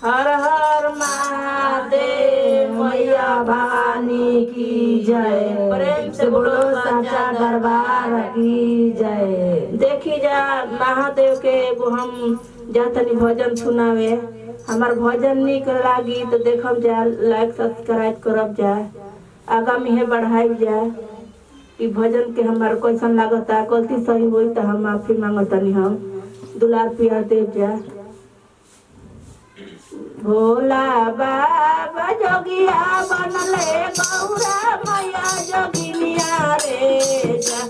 हर हर महादेव, मैया भवानी की जय। प्रेम से बोलो साचा दरबार की जय। देखी जा महादेव के एगो हम जातनी भजन सुनावे। हमार भजन निक लागी तो देखब जा, लाइक सब्सक्राइब करब जा, आगामी है बढ़ाई जा। ई भजन के हमार कैसन लागता, गलती सही हुई तो हम माफी मांगतनी, हम दुलार प्यार देव जा। भोला बाबा जोगिया बनले गौरा मैया जोगिनिया रे जा,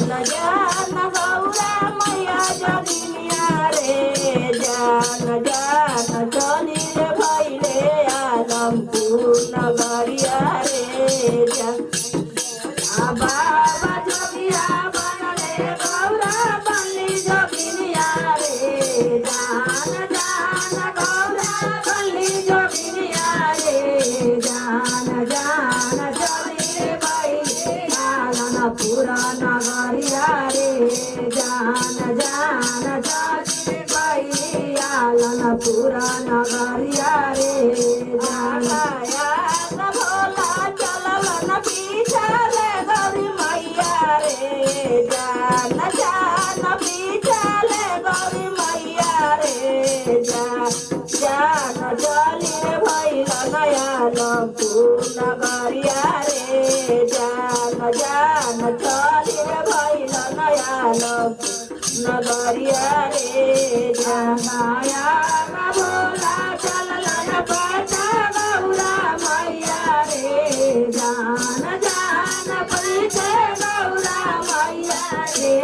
न जान गौरा मैया जोगिनिया रे जा, न जान चली रे भैले आलमपुर नगरिया रे जा। बाबा जोगिया बनले गौरा बनली जोगिनिया रे जान, जान गौरा बनली जोगिनिया रे जान, जान चली रे भाई आलमपुर नगरिया रे जान, जान चली रे भाई आलमपुर नगरिया रे जान। भोला चलवन पीछा गौरी मैया रे जान, जान पीछाले गौरी मैया रे जान, जान चली रे भैल आलमपुर नगरिया रे जान, जान चली रे भैल आलमपुर नगरिया रे जान। भोला चलन पाटा गौरा मैया रे जान, जान पीछे गौरा मैया रे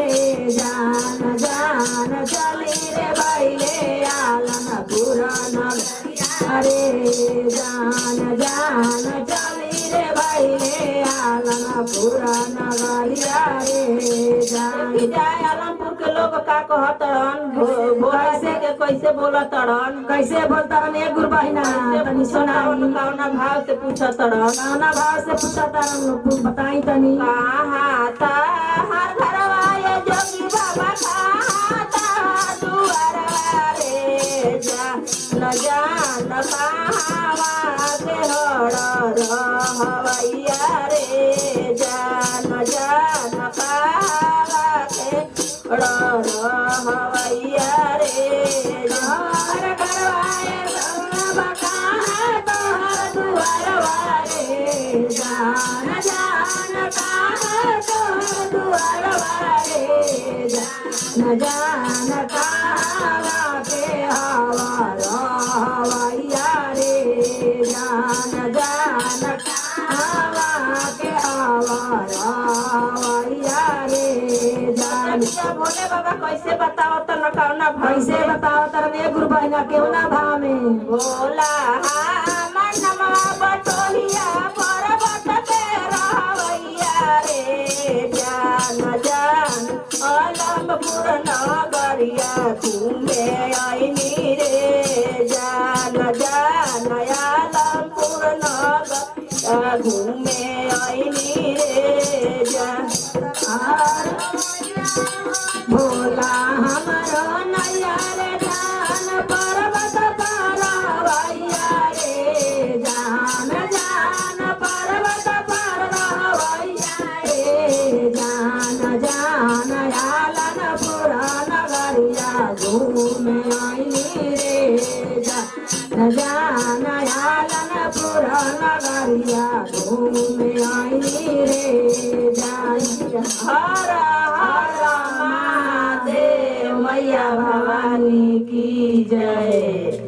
जान, जान चली रे भैले आलमपुर नगरिया रे जान, जान चली रे भैले आलमपुर नगरिया रे जान। जाए आलमपुर के लोग का कहतरन, कैसे के कैसे बोलतरन, कैसे बोलतरन ए गुरु बहिना तनी सुनाई। कौना भाव से पूछतरन, कौना भाव से पूछतरन बताई तनी। कहाँ था हर घरवा ये जोगी बाबा, कहाँ था दुआरवा रे जा, न जान कहाँ के हर रहवैया रे जा, न जान कहाँ के रहवैया रे जा। हर घरवाए बाबा कहाँ तोहर दुआरवा रे जान, जान कहाँ तोहर दुआरवा रे जान, जान कहाँ के हवा रहवैया रे जान, जान कहाँ के हवा रहवैया रे जान। भोले बाबा कैसे बताओ तो न कौना भाव से बताओ तर गुरु बहिना केवना भाव में। भोला मनवा बटोहिया पर्वत पे रहवैया रे जान, जान आलमपुर नगरिया घूमे आईनी रे जान, जान आलमपुर नगरिया घूमे आईनी रे जान। भोला हमरो नैया रे जान, पर्वत पर रहवैया रे जान, जान पर्वत पर रहवैया रे जान, जान आलमपुर नगरिया घूमे आईनी रे जान, जान आलमपुर नगरिया घूमे आईनी रे जान। हर हर महादेव, मैया भवानी की जय।